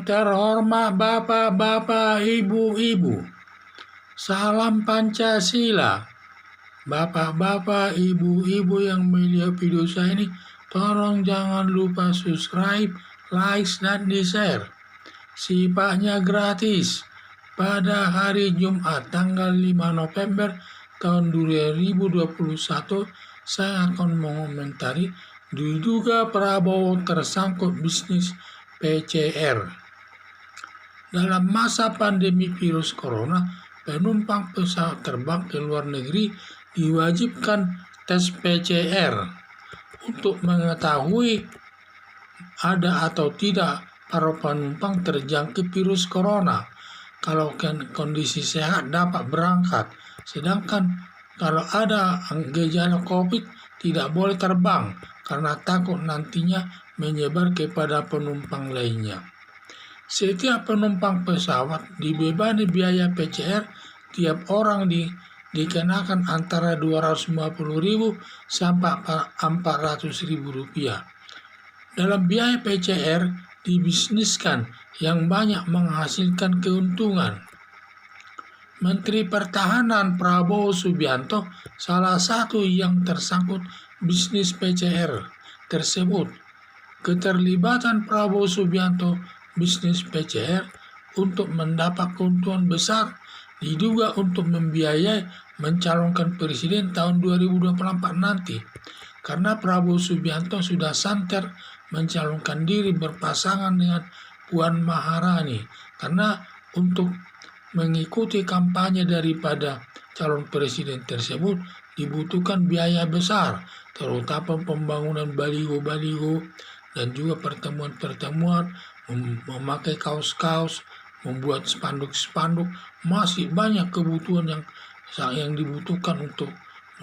Yang terhormat Bapak-bapak, Ibu-ibu, salam Pancasila. Bapak-bapak, Ibu-ibu yang melihat video saya ini, tolong jangan lupa subscribe, like, dan di-share. Sifatnya gratis. Pada hari Jumat tanggal 5 November tahun 2021, saya akan mengomentari diduga Prabowo tersangkut bisnis PCR. Dalam masa pandemi virus corona, penumpang pesawat terbang ke luar negeri diwajibkan tes PCR untuk mengetahui ada atau tidak para penumpang terjangkit virus corona. Kalau kondisi sehat dapat berangkat, sedangkan kalau ada gejala COVID tidak boleh terbang karena takut nantinya menyebar kepada penumpang lainnya. Setiap penumpang pesawat dibebani biaya PCR, tiap orang dikenakan antara Rp250.000 sampai Rp400.000. Dalam biaya PCR dibisniskan yang banyak menghasilkan keuntungan. Menteri Pertahanan Prabowo Subianto salah satu yang tersangkut bisnis PCR tersebut. Keterlibatan Prabowo Subianto bisnis PCR untuk mendapat keuntungan besar diduga untuk membiayai mencalonkan presiden tahun 2024 nanti, karena Prabowo Subianto sudah santer mencalonkan diri berpasangan dengan Puan Maharani, karena untuk mengikuti kampanye daripada calon presiden tersebut dibutuhkan biaya besar, terutama pembangunan baliho-baliho dan juga pertemuan-pertemuan, memakai kaos-kaos, membuat spanduk-spanduk, masih banyak kebutuhan yang dibutuhkan untuk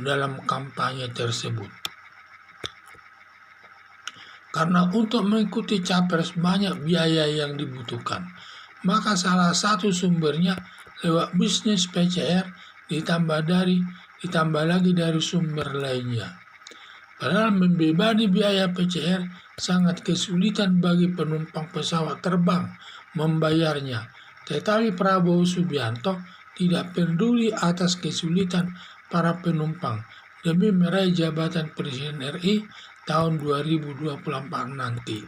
dalam kampanye tersebut. Karena untuk mengikuti capres banyak biaya yang dibutuhkan, maka salah satu sumbernya lewat bisnis PCR ditambah lagi dari sumber lainnya. Padahal membebani biaya PCR sangat kesulitan bagi penumpang pesawat terbang membayarnya. Tetapi Prabowo Subianto tidak peduli atas kesulitan para penumpang demi meraih jabatan Presiden RI tahun 2024 nanti.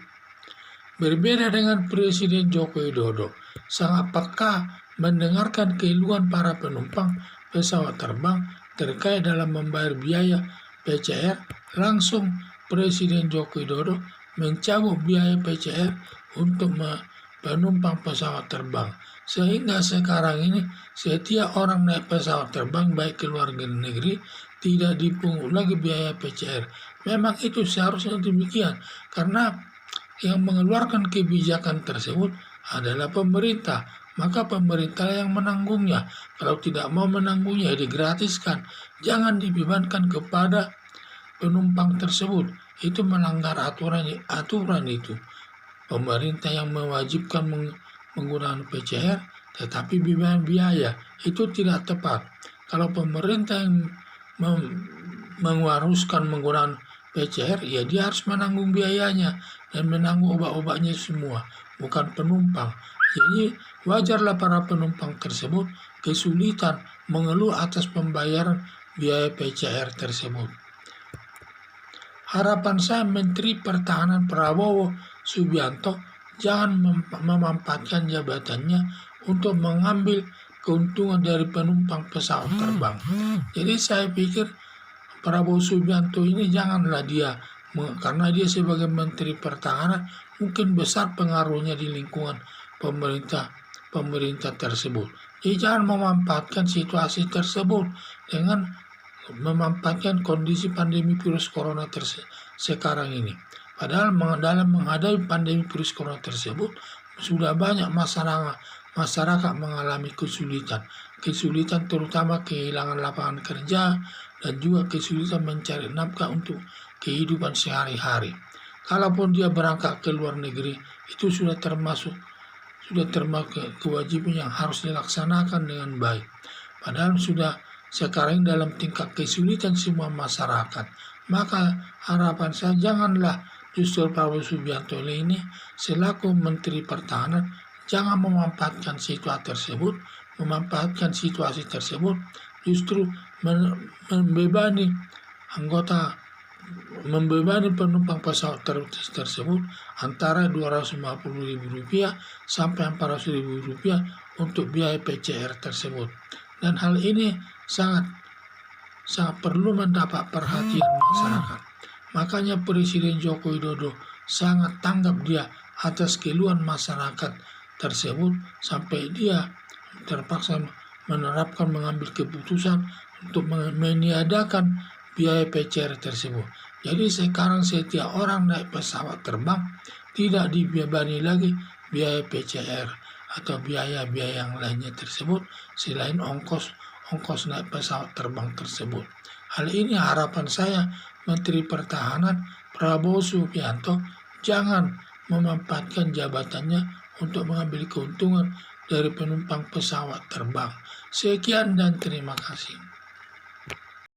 Berbeda dengan Presiden Joko Widodo, sangat peka mendengarkan keluhan para penumpang pesawat terbang terkait dalam membayar biaya PCR. Langsung Presiden Joko Widodo mencabut biaya PCR untuk penumpang pesawat terbang, sehingga sekarang ini setiap orang naik pesawat terbang baik ke luar negeri tidak dipungut lagi biaya PCR. Memang itu seharusnya demikian, karena yang mengeluarkan kebijakan tersebut adalah pemerintah, maka pemerintah yang menanggungnya. Kalau tidak mau menanggungnya, digratiskan, jangan dibebankan kepada penumpang tersebut. Itu melanggar aturan itu. Pemerintah yang mewajibkan menggunakan PCR, tetapi biaya itu tidak tepat. Kalau pemerintah yang mengharuskan menggunakan PCR, ya dia harus menanggung biayanya dan menanggung obat-obatnya semua, bukan penumpang. Jadi wajarlah para penumpang tersebut kesulitan mengeluh atas pembayaran biaya PCR tersebut. Harapan saya Menteri Pertahanan Prabowo Subianto jangan memanfaatkan jabatannya untuk mengambil keuntungan dari penumpang pesawat terbang. Jadi saya pikir Prabowo Subianto ini janganlah dia, karena dia sebagai Menteri Pertahanan mungkin besar pengaruhnya di lingkungan pemerintah tersebut. Jadi jangan memanfaatkan situasi tersebut dengan memanfaatkan kondisi pandemi virus corona sekarang ini. Padahal dalam menghadapi pandemi virus corona tersebut sudah banyak masyarakat mengalami kesulitan terutama kehilangan lapangan kerja dan juga kesulitan mencari nafkah untuk kehidupan sehari-hari. Kalaupun dia berangkat ke luar negeri, itu sudah termasuk kewajiban yang harus dilaksanakan dengan baik. Padahal sudah sekarang dalam tingkat kesulitan semua masyarakat. Maka harapan saya janganlah justru Prabowo Subianto ini selaku Menteri Pertahanan jangan memanfaatkan situasi tersebut justru membebani anggota membebani penumpang pesawat tersebut antara Rp250.000 sampai Rp400.000 untuk biaya PCR tersebut. Dan hal ini sangat perlu mendapat perhatian masyarakat. Makanya Presiden Joko Widodo sangat tanggap dia atas keluhan masyarakat tersebut sampai dia terpaksa mengambil keputusan untuk meniadakan biaya PCR tersebut. Jadi sekarang setiap orang naik pesawat terbang tidak dibebani lagi biaya PCR atau biaya-biaya yang lainnya tersebut selain ongkos naik pesawat terbang tersebut. Hal ini harapan saya Menteri Pertahanan Prabowo Subianto jangan memanfaatkan jabatannya untuk mengambil keuntungan dari penumpang pesawat terbang. Sekian dan terima kasih.